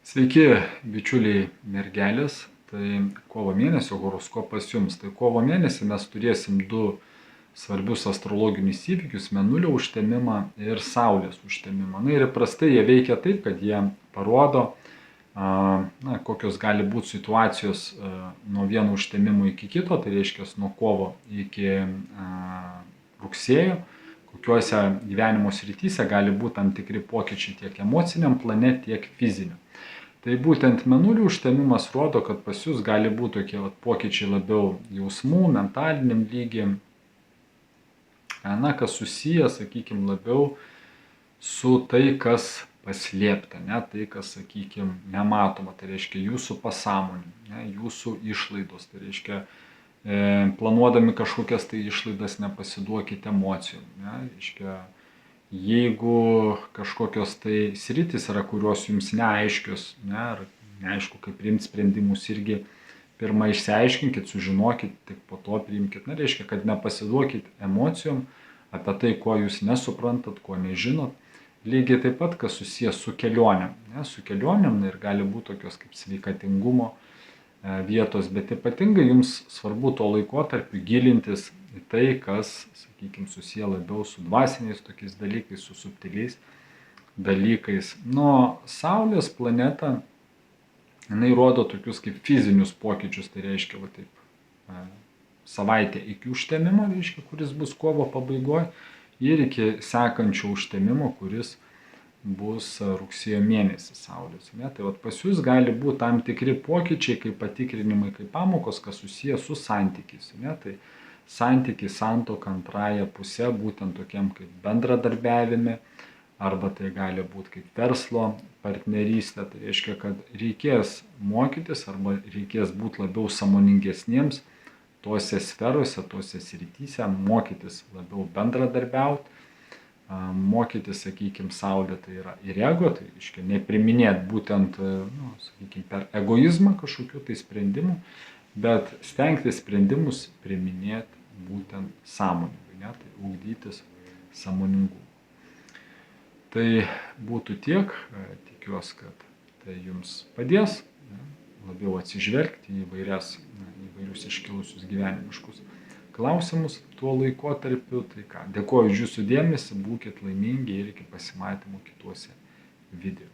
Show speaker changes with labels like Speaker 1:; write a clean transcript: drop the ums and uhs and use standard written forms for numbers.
Speaker 1: Sveiki, bičiuliai mergelės. Tai kovo mėnesio horoskopas jums. Tai kovo mėnesį mes turėsim du svarbius astrologinius įvykius - Mėnulio užtemimą ir Saulės užtemimą. Na ir įprastai jie veikia taip, kad jie parodo, kokios gali būti situacijos nuo vieno užtemimo iki kito, tai reiškia nuo kovo iki rugsėjo, kokiuose gyvenimo srityse gali būti tam tikri pokyčiai tiek emociniam plane, tiek fiziniam. Tai būtent Mėnulio užtemimas rodo, kad pas jūs gali būti tokie pokyčiai labiau jausmų, mentaliniam lygiai, kas susiję, sakykime, labiau su tai, kas paslėpta, tai, kas, sakykime, nematoma, tai reiškia jūsų pasąmonė, jūsų išlaidos, tai reiškia planuodami kažkokias tai išlaidas nepasiduokite emocijom, reiškia, jeigu kažkokios tai sritys yra, kurios jums neaiškios, ar neaišku, kaip priimti sprendimus, irgi pirmą išsiaiškinkit, sužinokit, tik po to priimkit. Reiškia, kad nepasiduokit emocijom apie tai, ko jūs nesuprantat, ko nežinot. Lygiai taip pat, kas susijęs su kelionėm. Su kelionėm ir gali būti tokios kaip sveikatingumo vietos, bet ypatingai jums svarbu tuo laikotarpiu gilintis į tai, kas, sakykime, susiję labiau su dvasiniais tokiais dalykais, su subtiliais dalykais. Nuo Saulės planeta, jinai rodo tokius kaip fizinius pokyčius, tai reiškia, savaitę iki užtemimo, reiškia, kuris bus kovo pabaigoje, ir iki sekančio užtemimo, kuris bus rugsėjo mėnesį Saulės. Tai pas jūs gali būti tam tikri pokyčiai, kaip patikrinimai, kaip pamokos, kas susiję su santykiais. Tai santykiai, santuoka, antrąja pusė, būtent tokiam kaip bendradarbiavime, arba tai gali būti kaip verslo partnerystė. Tai reiškia, kad reikės mokytis arba reikės būti labiau sąmoningesniems tose sferose, tose srityse, mokytis labiau bendradarbiauti, mokytis, sakykime, Saulė tai yra ir ego, tai reiškia nepriminėti būtent, sakykime, per egoizmą kažkokių tai sprendimų, bet stengtis sprendimus priminėti būtent sąmoningai, tai ugdytis sąmoningumą. Tai būtų tiek, tikiuosi, kad tai jums padės labiau atsižvelgti į įvairius iškilusius gyvenimiškus klausimus tuo laikotarpiu. Tai ką, dėkoju už jūsų dėmesį, būkit laimingi ir iki pasimatymų kituose video.